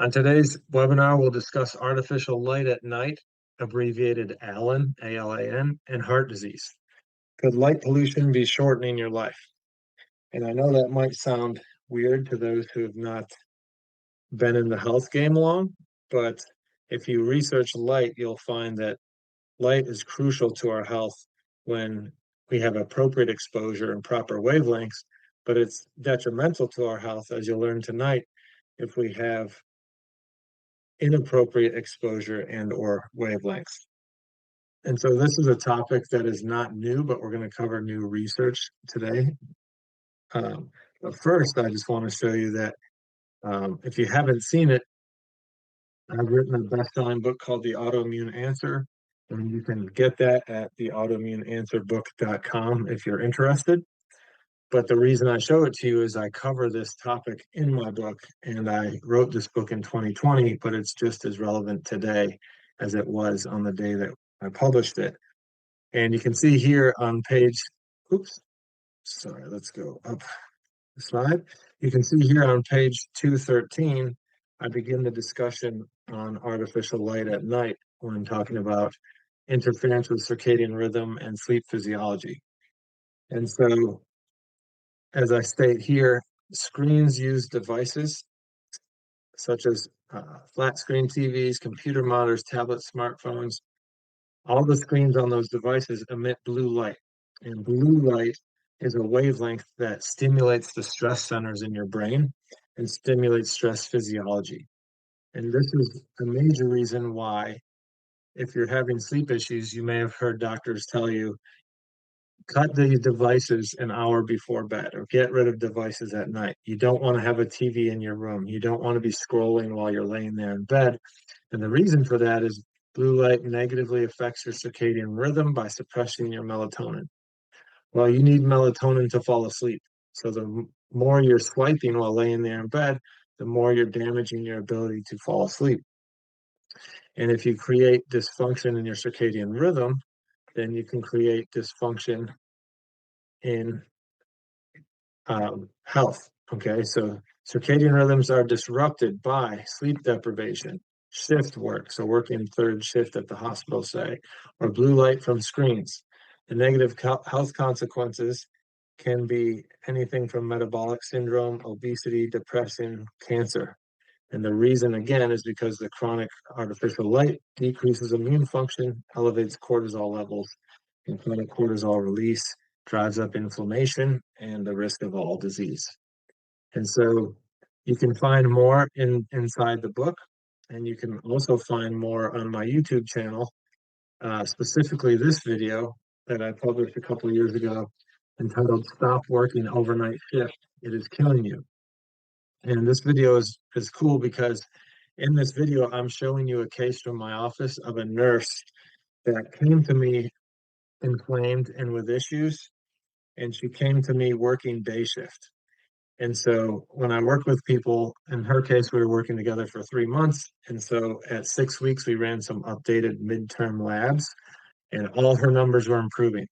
On today's webinar, we'll discuss artificial light at night, abbreviated ALAN, A-L-A-N, and heart disease. Could light pollution be shortening your life? And I know that might sound weird to those who have not been in the health game long, but if you research light, you'll find that light is crucial to our health when we have appropriate exposure and proper wavelengths, but it's detrimental to our health, as you'll learn tonight, if we have inappropriate exposure and or wavelengths. And so this is a topic that is not new, but we're going to cover new research today. But first, I just want to show you that if you haven't seen it, I've written a best-selling book called The Autoimmune Answer, and you can get that at the autoimmuneanswerbook.com if you're interested. But the reason I show it to you is I cover this topic in my book, and I wrote this book in 2020, but it's just as relevant today as it was on the day that I published it. And you can see here on page, oops, sorry, let's go up the slide. You can see here on page 213, I begin the discussion on artificial light at night when I'm talking about interference with circadian rhythm and sleep physiology. And so, as I state here, screens use devices such as flat screen TVs, computer monitors, tablets, smartphones. All the screens on those devices emit blue light. And blue light is a wavelength that stimulates the stress centers in your brain and stimulates stress physiology. And this is a major reason why, if you're having sleep issues, you may have heard doctors tell you, cut the devices an hour before bed or get rid of devices at night. You don't want to have a TV in your room. You don't want to be scrolling while you're laying there in bed. And the reason for that is blue light negatively affects your circadian rhythm by suppressing your melatonin. Well, you need melatonin to fall asleep. So the more you're swiping while laying there in bed, the more you're damaging your ability to fall asleep. And if you create dysfunction in your circadian rhythm, then you can create dysfunction in health. Okay, so circadian rhythms are disrupted by sleep deprivation, shift work, so working third shift at the hospital, say, or blue light from screens. The negative health consequences can be anything from metabolic syndrome, obesity, depression, cancer. And the reason, again, is because the chronic artificial light decreases immune function, elevates cortisol levels, and chronic cortisol release drives up inflammation and the risk of all disease. And so you can find more inside the book, and you can also find more on my YouTube channel, specifically this video that I published a couple of years ago entitled Stop Working Overnight Shift, It Is Killing You. And this video is cool because in this video, I'm showing you a case from my office of a nurse that came to me inflamed and with issues, and she came to me working day shift. And so when I work with people, in her case, we were working together for 3 months. And so at 6 weeks, we ran some updated midterm labs, and all her numbers were improving.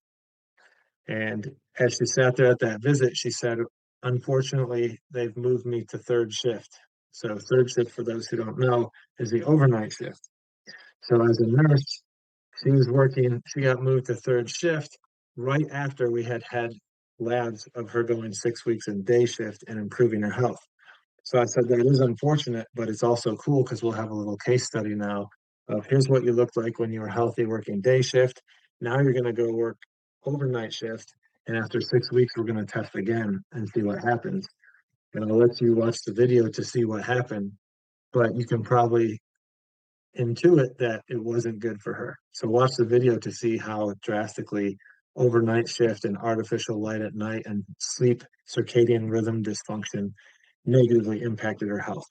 And as she sat there at that visit, she said, unfortunately, they've moved me to third shift. So third shift, for those who don't know, is the overnight shift. So as a nurse, she got moved to third shift right after we had had labs of her going 6 weeks in day shift and improving her health. So I said, that is unfortunate, but it's also cool because we'll have a little case study now of here's what you looked like when you were healthy working day shift. Now you're going to go work overnight shift. And after 6 weeks, we're going to test again and see what happens. And I'll let you watch the video to see what happened, but you can probably intuit that it wasn't good for her. So watch the video to see how drastically overnight shift and artificial light at night and sleep circadian rhythm dysfunction negatively impacted her health.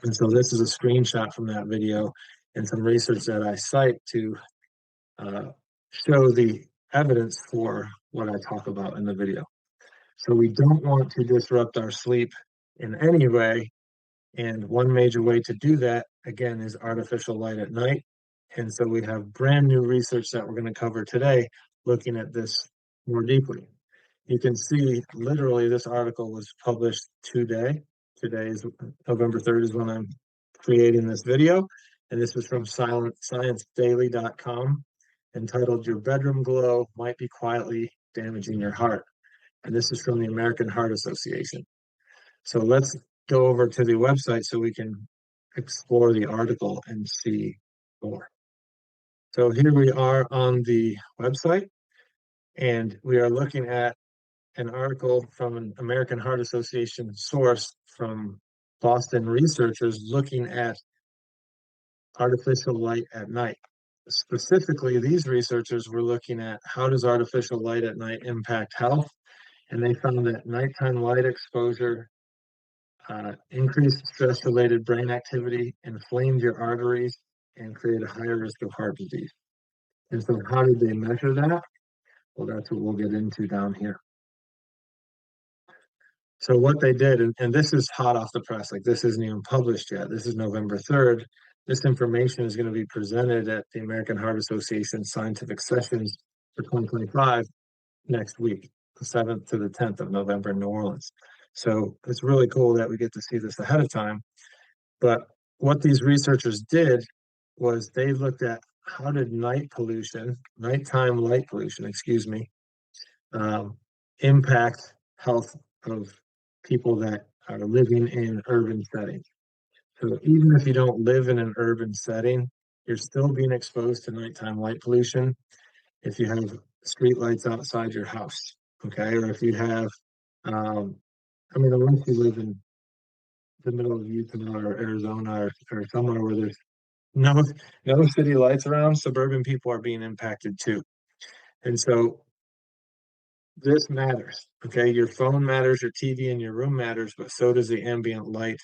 And so this is a screenshot from that video and some research that I cite to show the evidence for what I talk about in the video. So we don't want to disrupt our sleep in any way. And one major way to do that, again, is artificial light at night. And so we have brand new research that we're going to cover today looking at this more deeply. You can see literally this article was published today. Today is November 3rd is when I'm creating this video. And this was from ScienceDaily.com, entitled Your Bedroom Glow Might Be Quietly Damaging Your Heart. And this is from the American Heart Association. So let's go over to the website so we can explore the article and see more. So here we are on the website, and we are looking at an article from an American Heart Association source from Boston researchers looking at artificial light at night. Specifically, these researchers were looking at how does artificial light at night impact health, and they found that nighttime light exposure increased stress-related brain activity, inflamed your arteries, and create a higher risk of heart disease. And so how did they measure that? Well, that's what we'll get into down here. So what they did, and this is hot off the press, like this isn't even published yet. This is November 3rd. This information is going to be presented at the American Heart Association Scientific Sessions for 2025 next week, the 7th to the 10th of November in New Orleans. So it's really cool that we get to see this ahead of time. But what these researchers did was they looked at how did nighttime light pollution, excuse me, impact health of people that are living in urban settings. So even if you don't live in an urban setting, you're still being exposed to nighttime light pollution if you have street lights outside your house, okay? Or if you have, um, unless you live in the middle of Utah or Arizona or somewhere where there's no no city lights around, suburban people are being impacted too. And so this matters. Okay, your phone matters, your TV in your room matters, but so does the ambient light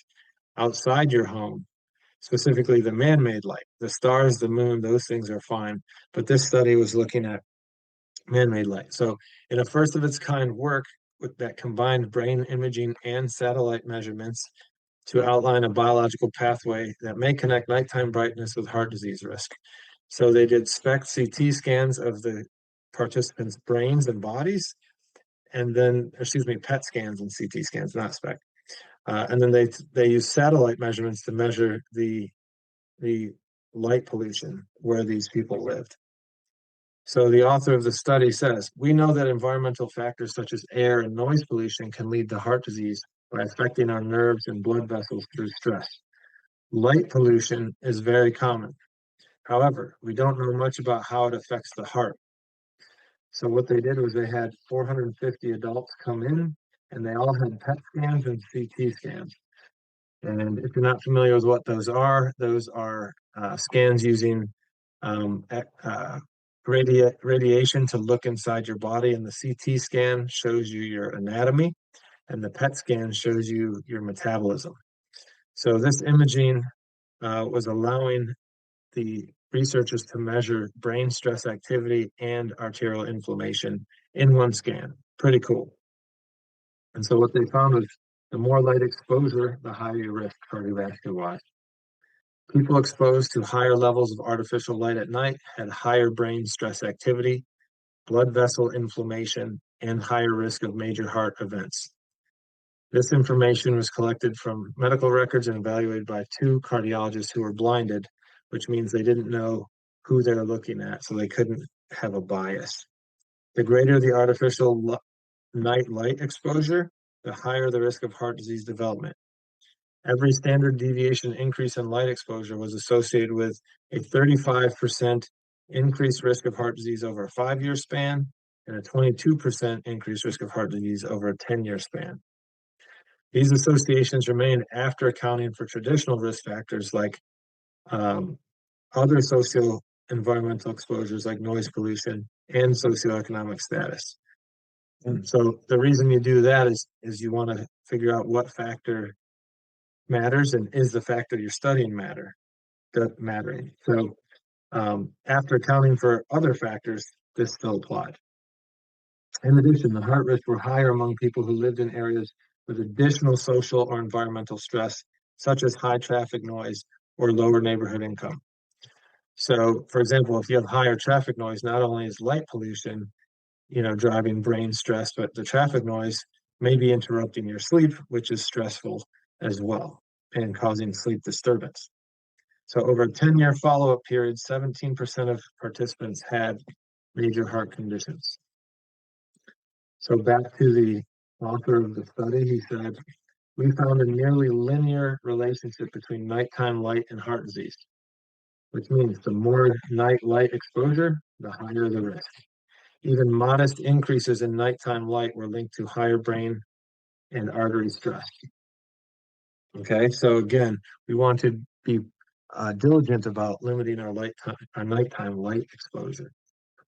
outside your home, specifically the man-made light. The stars, the moon, those things are fine. But this study was looking at man-made light. So in a first of its kind work that combined brain imaging and satellite measurements to outline a biological pathway that may connect nighttime brightness with heart disease risk. So they did SPECT CT scans of the participants' brains and bodies, and then, excuse me, PET scans and CT scans, not SPECT. And then they use satellite measurements to measure the light pollution where these people lived. So the author of the study says, we know that environmental factors such as air and noise pollution can lead to heart disease by affecting our nerves and blood vessels through stress. Light pollution is very common. However, we don't know much about how it affects the heart. So what they did was they had 450 adults come in, and they all had PET scans and CT scans. And if you're not familiar with what those are scans using radiation to look inside your body. And the CT scan shows you your anatomy, and the PET scan shows you your metabolism. So this imaging was allowing the researchers to measure brain stress activity and arterial inflammation in one scan. Pretty cool. And so what they found was the more light exposure, the higher your risk cardiovascular-wise. People exposed to higher levels of artificial light at night had higher brain stress activity, blood vessel inflammation, and higher risk of major heart events. This information was collected from medical records and evaluated by two cardiologists who were blinded, which means they didn't know who they were looking at, so they couldn't have a bias. The greater the artificial night light exposure, the higher the risk of heart disease development. Every standard deviation increase in light exposure was associated with a 35% increased risk of heart disease over a 5-year span and a 22% increased risk of heart disease over a 10-year span. These associations remain after accounting for traditional risk factors like other socio-environmental exposures like noise pollution and socioeconomic status. And so the reason you do that is you want to figure out what factor matters and is the factor you're studying mattering. So after accounting for other factors, this still applied. In addition, the heart risks were higher among people who lived in areas with additional social or environmental stress, such as high traffic noise or lower neighborhood income. So, for example, if you have higher traffic noise, not only is light pollution, driving brain stress, but the traffic noise may be interrupting your sleep, which is stressful as well and causing sleep disturbance. So over a 10-year follow-up period, 17% of participants had major heart conditions. So back to the author of the study, he said, we found a nearly linear relationship between nighttime light and heart disease, which means the more night light exposure, the higher the risk. Even modest increases in nighttime light were linked to higher brain and artery stress. Okay, so again, we want to be diligent about limiting our nighttime light exposure.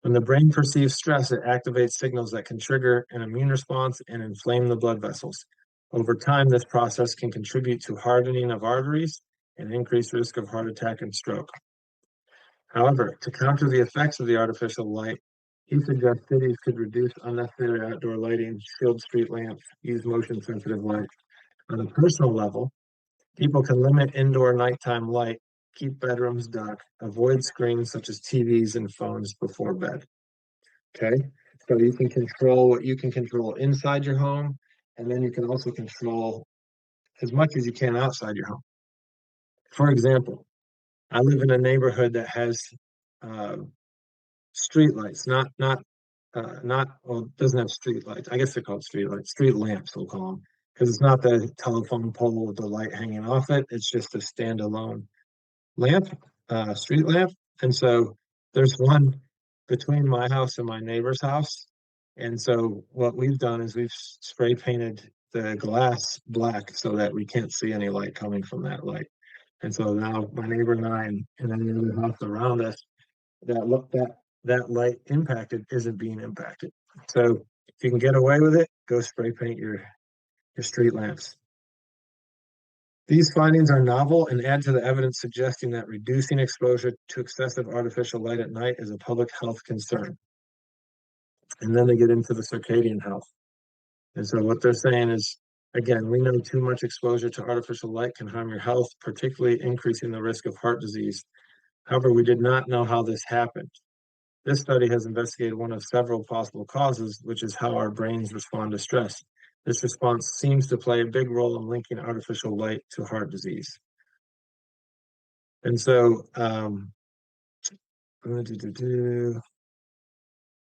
When the brain perceives stress, it activates signals that can trigger an immune response and inflame the blood vessels. Over time, this process can contribute to hardening of arteries and increased risk of heart attack and stroke. However, to counter the effects of the artificial light, he suggests cities could reduce unnecessary outdoor lighting, shield street lamps, use motion-sensitive light. On a personal level, people can limit indoor nighttime light, keep bedrooms dark, avoid screens such as TVs and phones before bed. Okay, so you can control what you can control inside your home, and then you can also control as much as you can outside your home. For example, I live in a neighborhood that has uh, street lights, well, it doesn't have street lights. I guess they're called street lights, street lamps, we'll call them, because it's not the telephone pole with the light hanging off it. It's just a standalone lamp, street lamp. And so there's one between my house and my neighbor's house. And so what we've done is we've spray painted the glass black so that we can't see any light coming from that light. And so now my neighbor and I and any other house around us that light impacted isn't being impacted. So if you can get away with it, go spray paint your street lamps. These findings are novel and add to the evidence suggesting that reducing exposure to excessive artificial light at night is a public health concern. And then they get into the circadian health. And so what they're saying is, again, we know too much exposure to artificial light can harm your health, particularly increasing the risk of heart disease. However, we did not know how this happened. This study has investigated one of several possible causes, which is how our brains respond to stress. This response seems to play a big role in linking artificial light to heart disease. And so,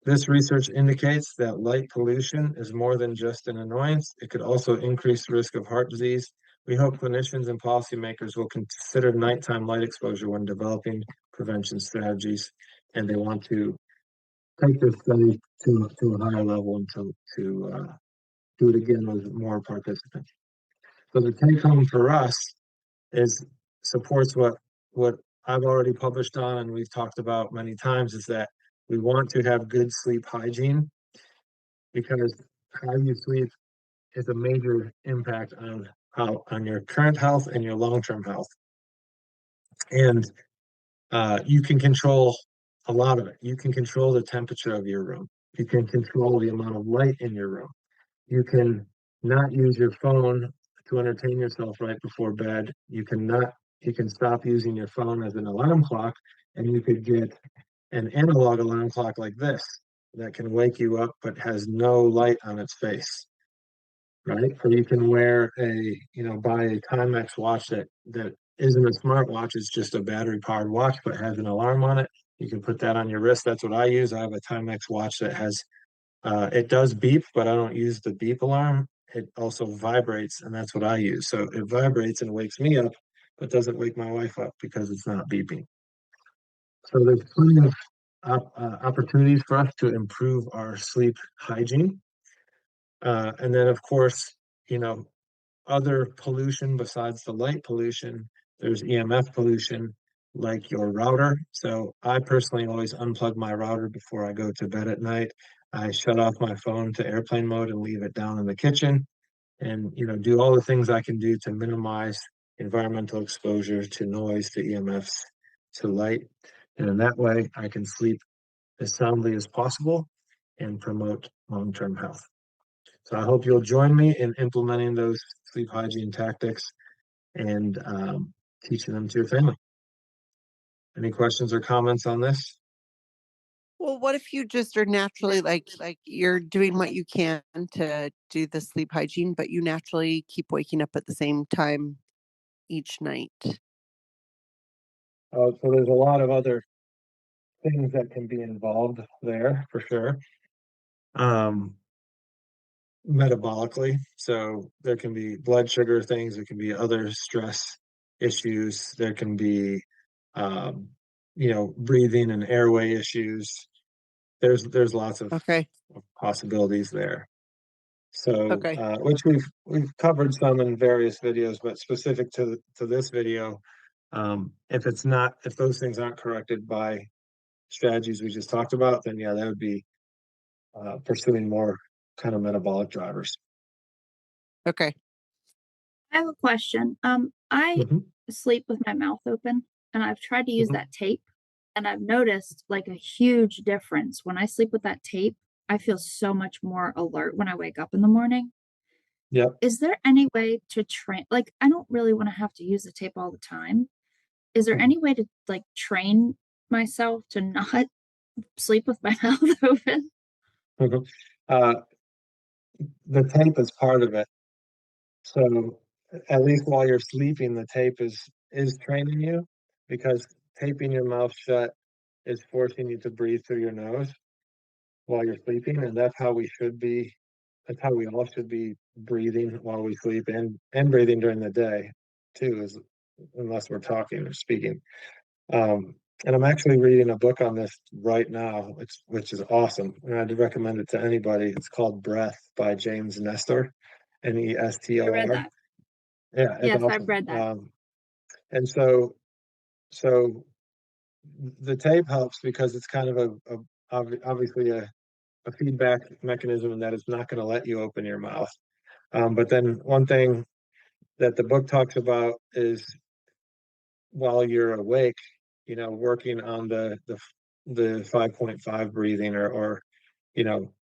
this research indicates that light pollution is more than just an annoyance. It could also increase the risk of heart disease. We hope clinicians and policymakers will consider nighttime light exposure when developing prevention strategies, and they want to take this study to a higher level and to do it again with more participants. So the take home for us is supports what I've already published on and we've talked about many times is that we want to have good sleep hygiene because how you sleep is a major impact on your current health and your long-term health. And you can control a lot of it. You can control the temperature of your room. You can control the amount of light in your room. You can not use your phone to entertain yourself right before bed. You can stop using your phone as an alarm clock, and you could get an analog alarm clock like this that can wake you up but has no light on its face, right? Or you can buy a Timex watch that isn't a smartwatch, it's just a battery powered watch but has an alarm on it. You can put that on your wrist. That's what I use. I have a Timex watch that has it does beep, but I don't use the beep alarm. It also vibrates, and that's what I use. So it vibrates and wakes me up, but doesn't wake my wife up because it's not beeping. So there's plenty of opportunities for us to improve our sleep hygiene. And then, of course, you know, other pollution besides the light pollution, there's EMF pollution like your router. So I personally always unplug my router before I go to bed at night. I shut off my phone to airplane mode and leave it down in the kitchen and do all the things I can do to minimize environmental exposure to noise, to EMFs, to light. And in that way, I can sleep as soundly as possible and promote long-term health. So I hope you'll join me in implementing those sleep hygiene tactics and teaching them to your family. Any questions or comments on this? Well, what if you just are naturally like you're doing what you can to do the sleep hygiene, but you naturally keep waking up at the same time each night? So there's a lot of other things that can be involved there for sure. Um, Metabolically, so there can be blood sugar things, there can be other stress issues, there can be, um, breathing and airway issues. There's lots Okay. of possibilities there. So, Okay. which we've covered some in various videos, but specific to this video, if those things aren't corrected by strategies we just talked about, then yeah, that would be pursuing more kind of metabolic drivers. Okay. I have a question. I Hmm. sleep with my mouth open, and I've tried to use Hmm. that tape, and I've noticed like a huge difference. When I sleep with that tape, I feel so much more alert when I wake up in the morning. Yep. Is there any way to train? Like, I don't really want to have to use the tape all the time. Is there Mhm. any way to like train myself to not sleep with my mouth open? Mhm. Uh, the tape is part of it. So at least while you're sleeping, the tape is training you because taping your mouth shut is forcing you to breathe through your nose while you're sleeping, and that's how we should be. That's how we all should be breathing while we sleep and breathing during the day too, is unless we're talking or speaking. Um, and I'm actually reading a book on this right now, which is awesome, and I'd recommend it to anybody. It's called Breath by James Nestor, I read Nestor. that. Yeah, it's Yes, I've awesome. read that. And so the tape helps because it's kind of obviously a feedback mechanism that it's not going to let you open your mouth. But then one thing that the book talks about is while you're awake, working on the 5.5 breathing or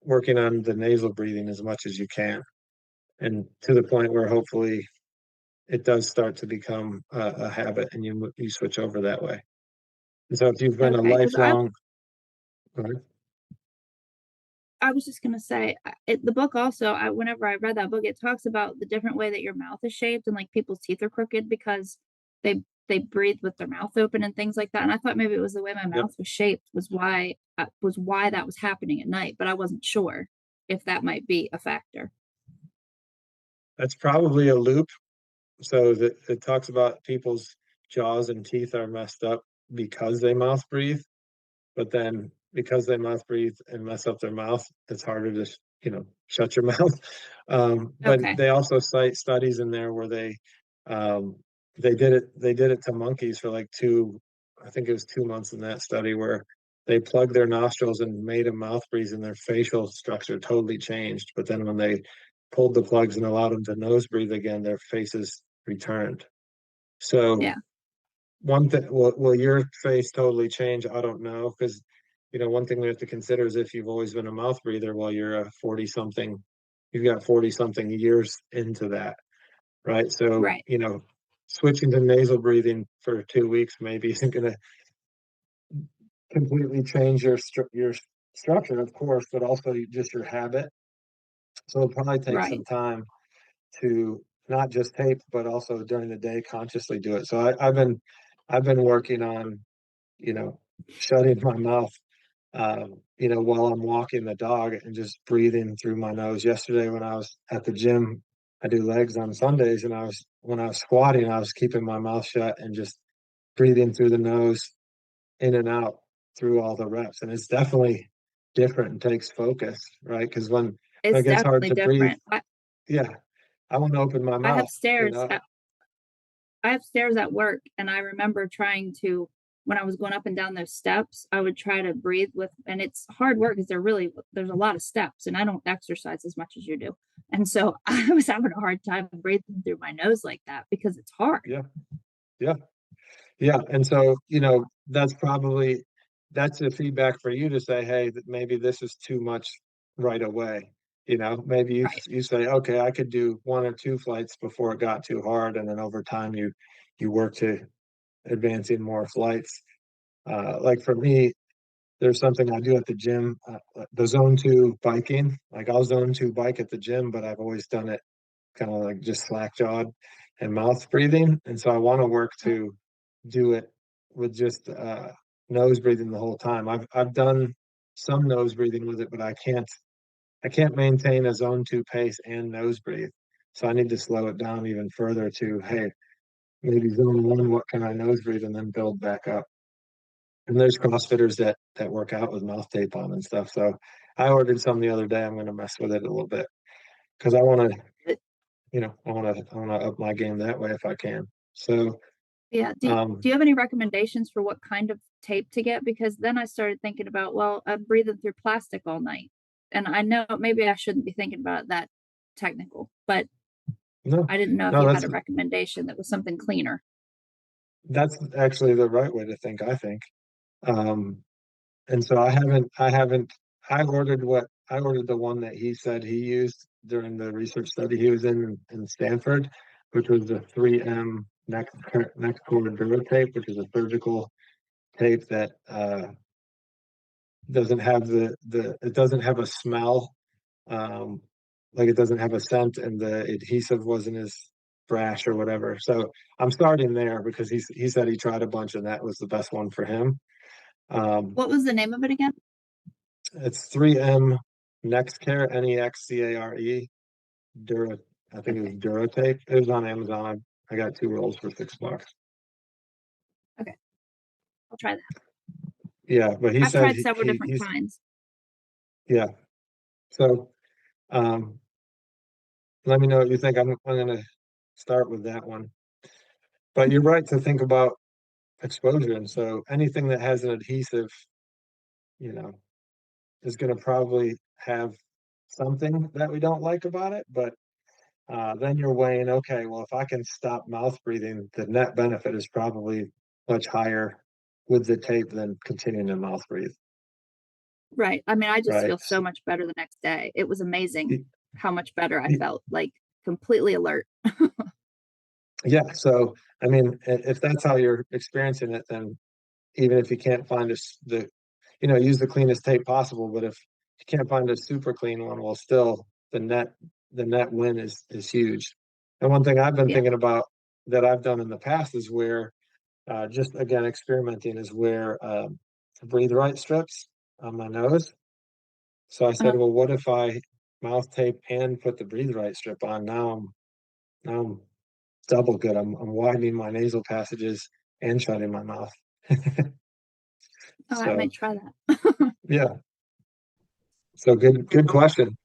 working on the nasal breathing as much as you can, and to the point where hopefully it does start to become a habit and you switch over that way. And so if you've been a Okay, because lifelong, go ahead. I was just gonna say, the book also, whenever I read that book, it talks about the different way that your mouth is shaped and like people's teeth are crooked because they breathe with their mouth open and things like that. And I thought maybe it was the way my Yep, mouth was shaped was why that was happening at night, but I wasn't sure if that might be a factor. that's probably a loop. So that it talks about people's jaws and teeth are messed up because they mouth breathe. But then because they mouth breathe and mess up their mouth, it's harder to, shut your mouth. But Okay. they also cite studies in there where um, they did it to monkeys for like I think it was 2 months in that study where they plugged their nostrils and made them mouth breathe and their facial structure totally changed. But then when they pulled the plugs and allowed them to nose breathe again, their faces returned. Yeah. So one thing, will your face totally change? I don't know, because one thing we have to consider is if you've always been a mouth breather while you're a 40 something, you've got 40 something years into that, right? So, Right. switching to nasal breathing for 2 weeks maybe isn't going to completely change your structure, of course, but also just your habit. So it'll probably take some Right. time to not just tape, but also during the day consciously do it. So I've been working on you know, shutting my mouth, while I'm walking the dog and just breathing through my nose. Yesterday, when I was at the gym, I do legs on Sundays, and when I was squatting, I was keeping my mouth shut and just breathing through the nose, in and out through all the reps. And it's definitely different and takes focus, right? Because when It's it gets hard definitely to breathe, different. yeah, I want to open my I mouth, have you stairs know. I have stairs at work, and I remember trying to when I was going up and down those steps, I would try to breathe with, and it's hard work because there's a lot of steps, and I don't exercise as much as you do. And so I was having a hard time breathing through my nose like that because it's hard. Yeah, yeah. Yeah, and so, that's the feedback for you to say, hey, that maybe this is too much right away. Maybe you Right. you say, okay, I could do one or two flights before it got too hard, and then over time you work to advancing more flights. Like for me, there's something I do at the gym, the zone 2 biking. Like I'll zone 2 bike at the gym, but I've always done it kind of like just slack jawed and mouth breathing. And so I want to work to do it with just nose breathing the whole time. I've done some nose breathing with it, but I can't maintain a zone 2 pace and nose breathe. So I need to slow it down even further to, hey, maybe zone 1, what can I nose breathe, and then build back up. And there's CrossFitters that work out with mouth tape on and stuff. So I ordered some the other day. I'm going to mess with it a little bit because I want to, I want to up my game that way if I can. So, Yeah. Do you have any recommendations for what kind of tape to get? Because then I started thinking about, well, I'm breathing through plastic all night. And I know maybe I shouldn't be thinking about that technical, but no, I didn't know if no, you had a recommendation that was something cleaner. that's actually the right way to think, I think. And so I ordered the one that he said he used during the research study he was in Stanford, which was the 3M neck cord Dura tape, which is a surgical tape that doesn't have it doesn't have a smell, um, like it doesn't have a scent, and the adhesive wasn't as brash or whatever. So I'm starting there because he said he tried a bunch and that was the best one for him. Um, What was the name of it again? It's 3M Nexcare, Nexcare, Dura. I think it was Okay. Dura tape. It was on Amazon. I got 2 rolls for $6. Okay. I'll try that. Yeah, but he I've said tried several different he's kinds. yeah. So um, let me know what you think. I'm gonna start with that one. But you're right to think about exposure, and so anything that has an adhesive, you know, is going to probably have something that we don't like about it. But then you're weighing, okay, well, if I can stop mouth breathing, the net benefit is probably much higher with the tape than continuing to mouth breathe, Right. I mean, I just right? feel so much better the next day. It was amazing Y- how much better I y- felt, like completely alert. Yeah. So, I mean, if that's how you're experiencing it, then even if you can't find use the cleanest tape possible, but if you can't find a super clean one, well, still the net win is huge. And one thing I've been Yeah. thinking about that I've done in the past is where just again experimenting is where breathe right strips on my nose. So I said, Uh, well, what if I mouth tape and put the breathe right strip on? Now I'm double good. I'm widening my nasal passages and shutting my mouth. oh, I might So try that. yeah. So good question.